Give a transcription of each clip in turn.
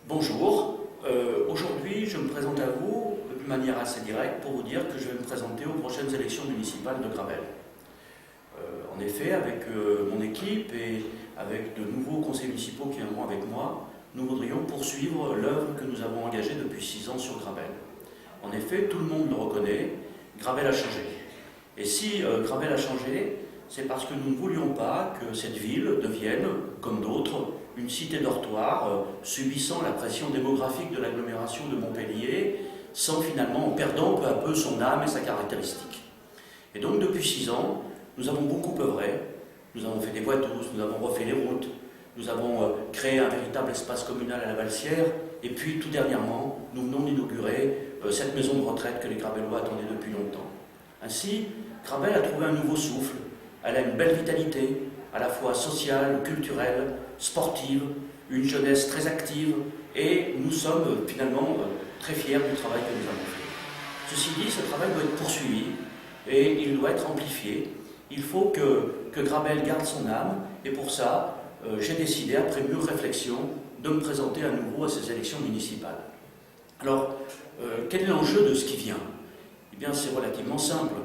Bonjour, aujourd'hui je me présente à vous de manière assez directe pour vous dire que je vais me présenter aux prochaines élections municipales de Gravelle. En effet, avec mon équipe et avec de nouveaux conseillers municipaux qui viendront avec moi, nous voudrions poursuivre l'œuvre que nous avons engagée depuis 6 ans sur Gravelle. En effet, tout le monde le reconnaît, Gravelle a changé. Et si Gravelle a changé, c'est parce que nous ne voulions pas que cette ville devienne, comme d'autres, une cité dortoir subissant la pression démographique de l'agglomération de Montpellier, sans finalement en perdant peu à peu son âme et sa caractéristique. Et donc depuis 6 ans, nous avons beaucoup œuvré, nous avons fait des voies douces, nous avons refait les routes, nous avons créé un véritable espace communal à la Valsière, et puis tout dernièrement, nous venons d'inaugurer cette maison de retraite que les Gravellois attendaient depuis longtemps. Ainsi, Gravelle a trouvé un nouveau souffle, elle a une belle vitalité, à la fois sociale, culturelle, sportive, une jeunesse très active, et nous sommes finalement très fiers du travail que nous avons fait. Ceci dit, ce travail doit être poursuivi, et il doit être amplifié. Il faut que Gravelle garde son âme, et pour ça, j'ai décidé, après mûre réflexion, de me présenter à nouveau à ces élections municipales. Alors, quel est l'enjeu de ce qui vient? Eh bien, c'est relativement simple.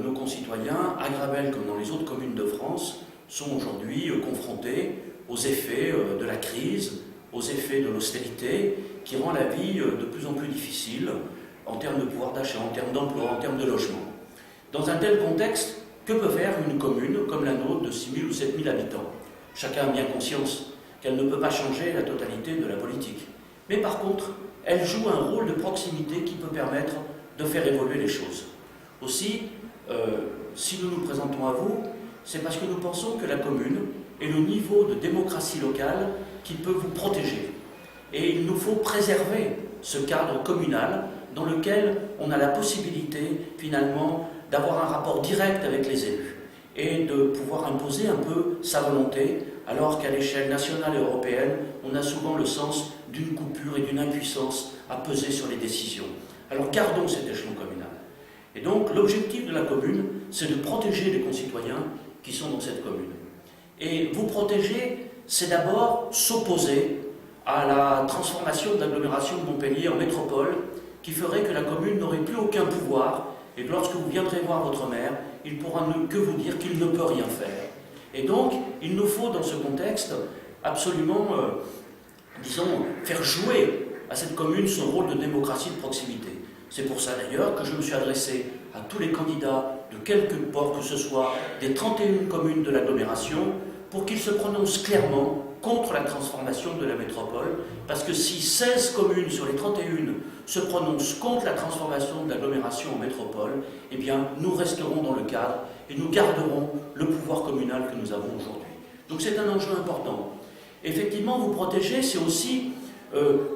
Nos concitoyens, à Gravelle comme dans les autres communes de France, sont aujourd'hui confrontés aux effets de la crise, aux effets de l'austérité, qui rend la vie de plus en plus difficile en termes de pouvoir d'achat, en termes d'emploi, en termes de logement. Dans un tel contexte, que peut faire une commune comme la nôtre de 6 000 ou 7 000 habitants? Chacun a bien conscience qu'elle ne peut pas changer la totalité de la politique. Mais par contre, elle joue un rôle de proximité qui peut permettre de faire évoluer les choses. Aussi, si nous nous présentons à vous, c'est parce que nous pensons que la commune est le niveau de démocratie locale qui peut vous protéger. Et il nous faut préserver ce cadre communal dans lequel on a la possibilité, finalement, d'avoir un rapport direct avec les élus et de pouvoir imposer un peu sa volonté, alors qu'à l'échelle nationale et européenne, on a souvent le sens d'une coupure et d'une impuissance à peser sur les décisions. Alors gardons cet échelon communal. Et donc l'objectif de la commune, c'est de protéger les concitoyens qui sont dans cette commune. Et vous protéger, c'est d'abord s'opposer à la transformation de l'agglomération de Montpellier en métropole, qui ferait que la commune n'aurait plus aucun pouvoir, et que lorsque vous viendrez voir votre maire, il pourra que vous dire qu'il ne peut rien faire. Et donc, il nous faut dans ce contexte absolument, disons, faire jouer à cette commune son rôle de démocratie de proximité. C'est pour ça d'ailleurs que je me suis adressé à tous les candidats de quelque port que ce soit des 31 communes de l'agglomération pour qu'ils se prononcent clairement contre la transformation de la métropole, parce que si 16 communes sur les 31 se prononcent contre la transformation de l'agglomération en métropole, eh bien nous resterons dans le cadre et nous garderons le pouvoir communal que nous avons aujourd'hui. Donc c'est un enjeu important. Effectivement, vous protéger, c'est aussi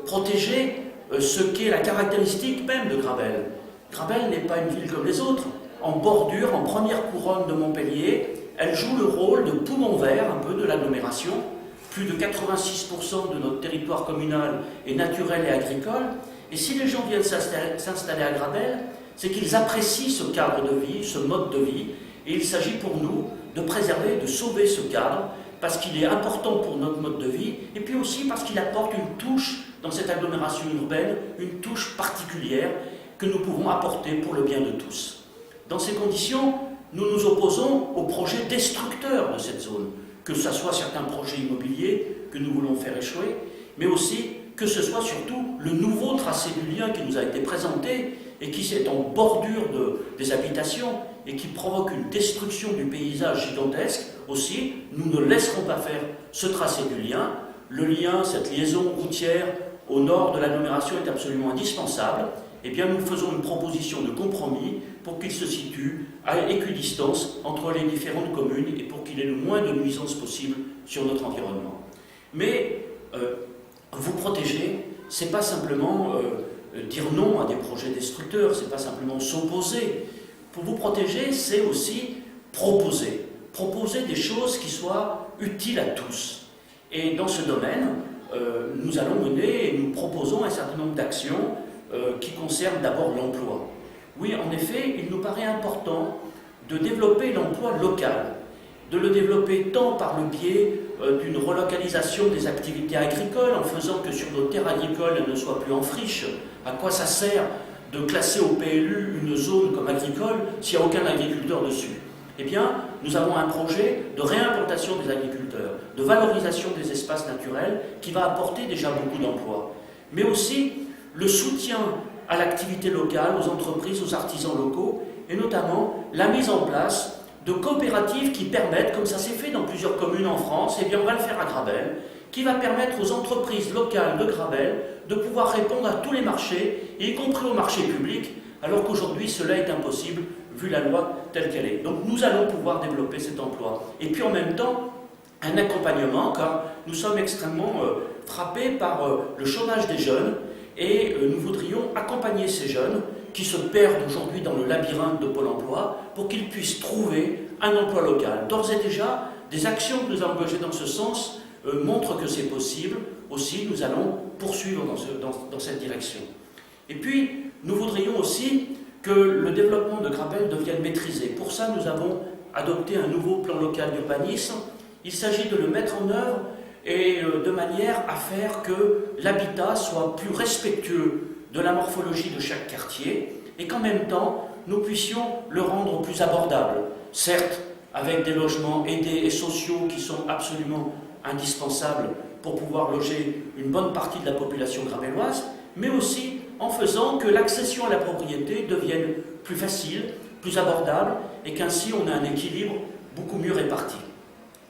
protéger ce qu'est la caractéristique même de Gravelle. Gravelle n'est pas une ville comme les autres. En bordure, en première couronne de Montpellier, elle joue le rôle de poumon vert un peu de l'agglomération. Plus de 86% de notre territoire communal est naturel et agricole. Et si les gens viennent s'installer à Gravelle, c'est qu'ils apprécient ce cadre de vie, ce mode de vie. Et il s'agit pour nous de préserver, de sauver ce cadre, parce qu'il est important pour notre mode de vie, et puis aussi parce qu'il apporte une touche dans cette agglomération urbaine, une touche particulière que nous pouvons apporter pour le bien de tous. Dans ces conditions, nous nous opposons aux projets destructeurs de cette zone, que ce soit certains projets immobiliers que nous voulons faire échouer, mais aussi que ce soit surtout le nouveau tracé du lien qui nous a été présenté et qui est en bordure des habitations et qui provoque une destruction du paysage gigantesque. Aussi, nous ne laisserons pas faire ce tracé du lien. Le lien, cette liaison routière au nord de l'agglomération est absolument indispensable. Eh bien, nous faisons une proposition de compromis pour qu'il se situe à équidistance entre les différentes communes et pour qu'il ait le moins de nuisances possible sur notre environnement. Mais vous protéger, c'est pas simplement dire non à des projets destructeurs, c'est pas simplement s'opposer. Pour vous protéger, c'est aussi proposer des choses qui soient utiles à tous. Et dans ce domaine, nous allons mener et nous proposons un certain nombre d'actions qui concernent d'abord l'emploi. Oui, en effet, il nous paraît important de développer l'emploi local, de le développer tant par le biais d'une relocalisation des activités agricoles en faisant que sur nos terres agricoles, elles ne soient plus en friche. À quoi ça sert de classer au PLU une zone comme agricole s'il n'y a aucun agriculteur dessus? Eh bien, nous avons un projet de réimplantation des agriculteurs, de valorisation des espaces naturels qui va apporter déjà beaucoup d'emplois, mais aussi le soutien à l'activité locale, aux entreprises, aux artisans locaux, et notamment la mise en place de coopératives qui permettent, comme ça s'est fait dans plusieurs communes en France, et bien on va le faire à Gravelle, qui va permettre aux entreprises locales de Gravelle de pouvoir répondre à tous les marchés, y compris aux marchés publics, alors qu'aujourd'hui cela est impossible vu la loi telle qu'elle est. Donc nous allons pouvoir développer cet emploi. Et puis en même temps, un accompagnement, car nous sommes extrêmement frappés par le chômage des jeunes, et nous voudrions accompagner ces jeunes qui se perdent aujourd'hui dans le labyrinthe de Pôle emploi pour qu'ils puissent trouver un emploi local. D'ores et déjà, des actions que nous avons engagées dans ce sens montrent que c'est possible. Aussi, nous allons poursuivre dans cette direction. Et puis, nous voudrions aussi que le développement de Gravelle devienne maîtrisé. Pour ça, nous avons adopté un nouveau plan local d'urbanisme. Il s'agit de le mettre en œuvre et de manière à faire que l'habitat soit plus respectueux de la morphologie de chaque quartier et qu'en même temps, nous puissions le rendre plus abordable. Certes, avec des logements aidés et sociaux qui sont absolument indispensables pour pouvoir loger une bonne partie de la population gravelloise, mais aussi en faisant que l'accession à la propriété devienne plus facile, plus abordable, et qu'ainsi on a un équilibre beaucoup mieux réparti.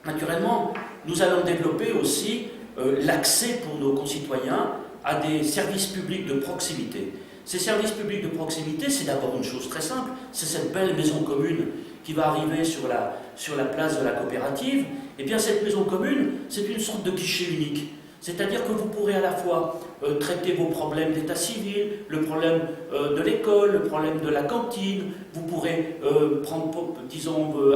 Naturellement, nous allons développer aussi l'accès pour nos concitoyens à des services publics de proximité. Ces services publics de proximité, c'est d'abord une chose très simple, c'est cette belle maison commune qui va arriver sur la place de la coopérative. Et bien cette maison commune, c'est une sorte de guichet unique. C'est-à-dire que vous pourrez à la fois traiter vos problèmes d'état civil, le problème de l'école, le problème de la cantine, vous pourrez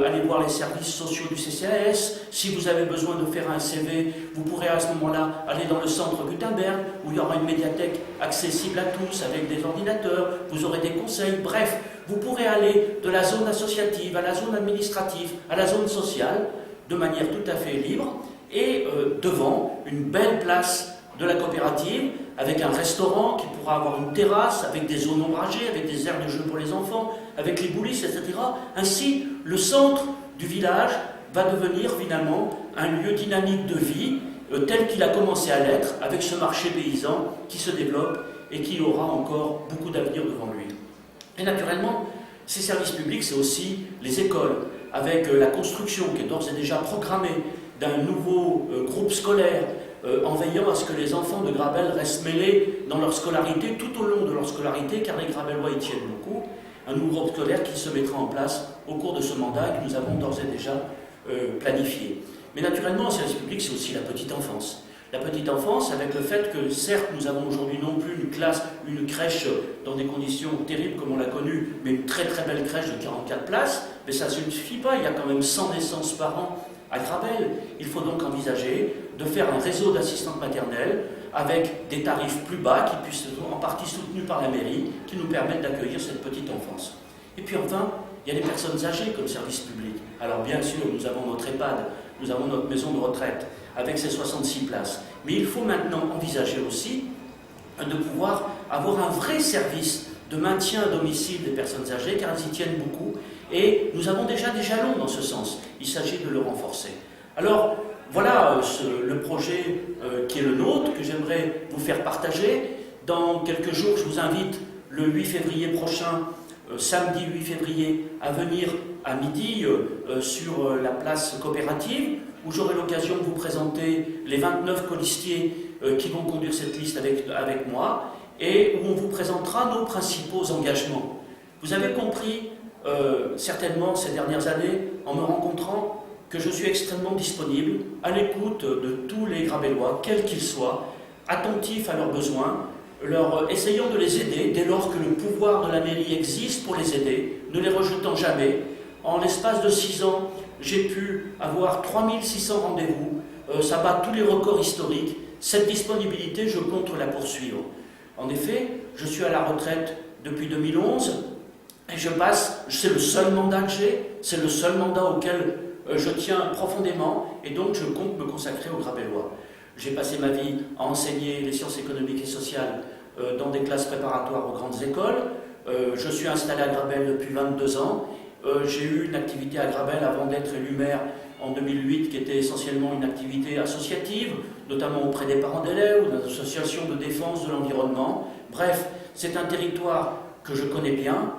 aller voir les services sociaux du CCAS, si vous avez besoin de faire un CV, vous pourrez à ce moment-là aller dans le centre Gutenberg, où il y aura une médiathèque accessible à tous avec des ordinateurs, vous aurez des conseils, bref, vous pourrez aller de la zone associative à la zone administrative, à la zone sociale, de manière tout à fait libre, et devant une belle place de la coopérative, avec un restaurant qui pourra avoir une terrasse, avec des zones ombragées, avec des aires de jeu pour les enfants, avec les boulisses, etc. Ainsi, le centre du village va devenir finalement un lieu dynamique de vie, tel qu'il a commencé à l'être, avec ce marché paysan qui se développe et qui aura encore beaucoup d'avenir devant lui. Et naturellement, ces services publics, c'est aussi les écoles, avec la construction qui est d'ores et déjà programmée d'un nouveau groupe scolaire, en veillant à ce que les enfants de Gravelle restent mêlés dans leur scolarité, tout au long de leur scolarité, car les Gravellois y tiennent beaucoup. Un nouveau groupe scolaire qui se mettra en place au cours de ce mandat et que nous avons d'ores et déjà planifié. Mais naturellement, le service public, c'est aussi la petite enfance. La petite enfance, avec le fait que, certes, nous avons aujourd'hui non plus une crèche dans des conditions terribles comme on l'a connu, mais une très très belle crèche de 44 places, mais ça ne suffit pas, il y a quand même 100 naissances par an à Gravelle. Il faut donc envisager de faire un réseau d'assistantes maternelles avec des tarifs plus bas qui puissent être en partie soutenus par la mairie, qui nous permettent d'accueillir cette petite enfance. Et puis enfin, il y a les personnes âgées comme service public. Alors bien sûr, nous avons notre EHPAD, nous avons notre maison de retraite, avec ses 66 places. Mais il faut maintenant envisager aussi de pouvoir avoir un vrai service de maintien à domicile des personnes âgées, car elles y tiennent beaucoup, et nous avons déjà des jalons dans ce sens. Il s'agit de le renforcer. Alors, voilà le projet qui est le nôtre, que j'aimerais vous faire partager. Dans quelques jours, je vous invite le 8 février prochain, samedi 8 février, à venir à midi sur la place coopérative, où j'aurai l'occasion de vous présenter les 29 colistiers qui vont conduire cette liste avec moi, et où on vous présentera nos principaux engagements. Vous avez compris, certainement ces dernières années, en me rencontrant, que je suis extrêmement disponible, à l'écoute de tous les Gravellois, quels qu'ils soient, attentifs à leurs besoins, essayant de les aider dès lors que le pouvoir de la mairie existe pour les aider, ne les rejetant jamais. En l'espace de 6 ans, j'ai pu avoir 3600 rendez-vous, ça bat tous les records historiques. Cette disponibilité, je compte la poursuivre. En effet, je suis à la retraite depuis 2011, et c'est le seul mandat que j'ai, c'est le seul mandat auquel je tiens profondément et donc je compte me consacrer aux Grabellois. J'ai passé ma vie à enseigner les sciences économiques et sociales dans des classes préparatoires aux grandes écoles. Je suis installé à Grabel depuis 22 ans. J'ai eu une activité à Grabel avant d'être élu maire en 2008 qui était essentiellement une activité associative, notamment auprès des parents d'élèves ou d'associations de défense de l'environnement. Bref, c'est un territoire que je connais bien,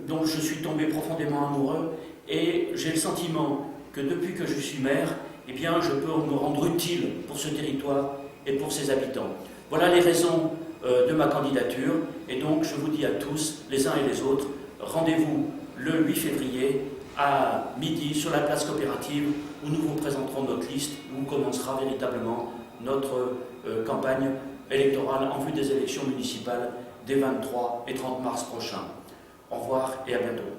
dont je suis tombé profondément amoureux et j'ai le sentiment que depuis que je suis maire, eh bien, je peux me rendre utile pour ce territoire et pour ses habitants. Voilà les raisons de ma candidature et donc je vous dis à tous, les uns et les autres, rendez-vous le 8 février à midi sur la place coopérative où nous vous présenterons notre liste, où commencera véritablement notre campagne électorale en vue des élections municipales des 23 et 30 mars prochains. Au revoir et à bientôt.